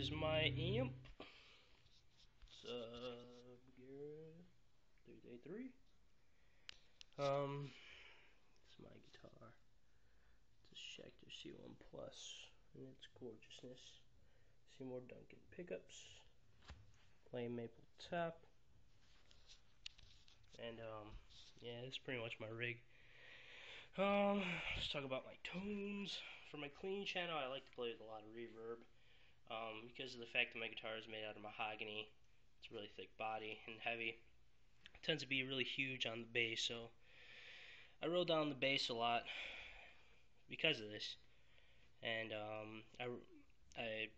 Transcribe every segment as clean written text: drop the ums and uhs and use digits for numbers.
is my amp. It's Bugera 383. It's my guitar. It's a Schecter C-1 Plus, and its gorgeousness. Seymour Duncan pickups, plain maple top, and yeah, that's pretty much my rig. Let's talk about my tones. For my clean channel, I like to play with a lot of reverb, because of the fact that my guitar is made out of mahogany. It's a really thick body and heavy. It tends to be really huge on the bass, so I roll down the bass a lot because of this. And I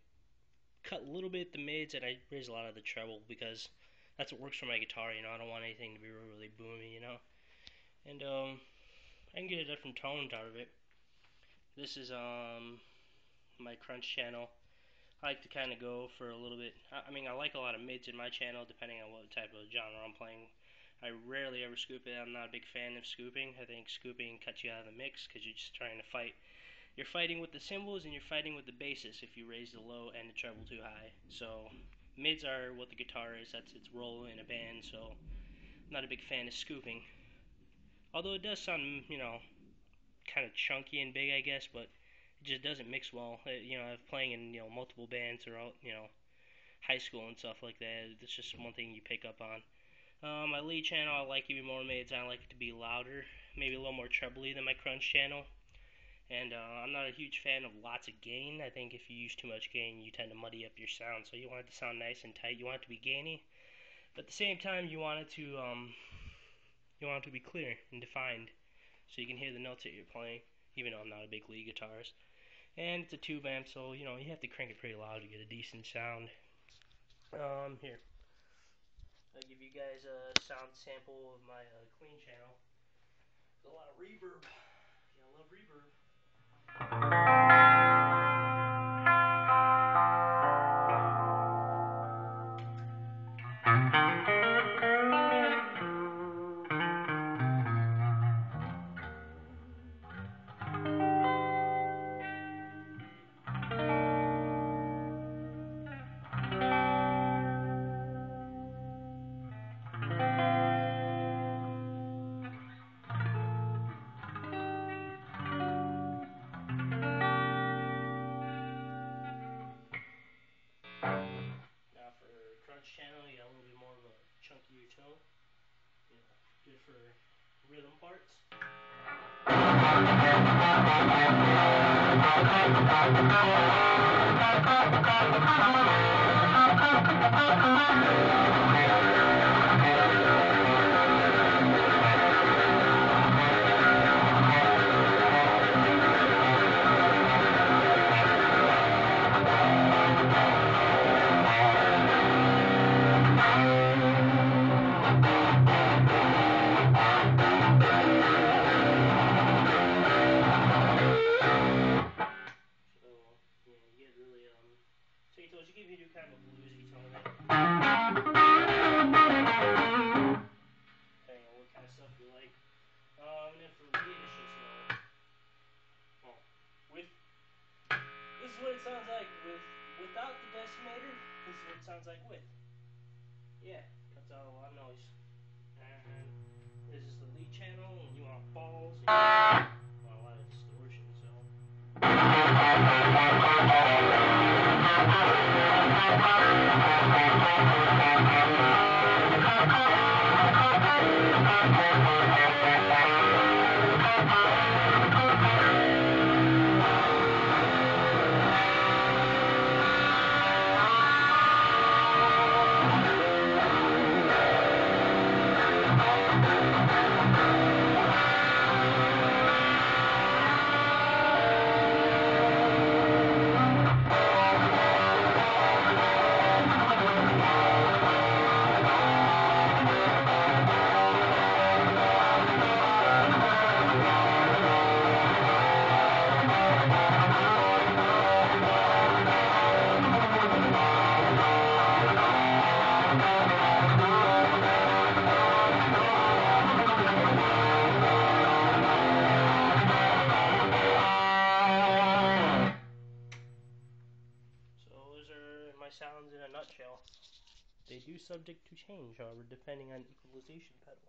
cut a little bit at the mids, and I raise a lot of the treble because that's what works for my guitar. You know, I don't want anything to be really boomy, you know. And I can get a different tones out of it. This is my crunch channel. I like to kind of go for a little bit. I mean, I like a lot of mids in my channel, depending on what type of genre I'm playing. I rarely ever scoop it. I'm not a big fan of scooping. I think scooping cuts you out of the mix because you're just trying to fight. You're fighting with the cymbals and you're fighting with the basses if you raise the low and the treble too high. So mids are what the guitar is. That's its role in a band. So I'm not a big fan of scooping. Although it does sound, you know, kind of chunky and big, I guess, but it just doesn't mix well. You know, playing in, you know, multiple bands throughout, you know, high school and stuff like that. It's just one thing you pick up on. My lead channel, I like even more mids. I like it to be louder, maybe a little more trebly than my crunch channel. And I'm not a huge fan of lots of gain. I think if you use too much gain, you tend to muddy up your sound. So you want it to sound nice and tight. You want it to be gainy, but at the same time, you want it to be clear and defined, so you can hear the notes that you're playing. Even though I'm not a big lead guitarist, and it's a tube amp, so you know you have to crank it pretty loud to get a decent sound. Here, I'll give you guys a sound sample of my clean channel. There's a lot of reverb. Yeah, I love reverb. Channel, you got a little bit more of a chunkier tone, you know, good for rhythm parts. So you give you kind of a bluesy tone there. Depending on what kind of stuff you like. And then for lead, it's just, well, this is what it sounds like without the decimator. This is what it sounds like with. Yeah, cuts out a lot of noise. And this is the lead channel, and you want balls, and you want a lot of distortion, so. my sounds in a nutshell. They do subject to change, however, depending on equalization pedal.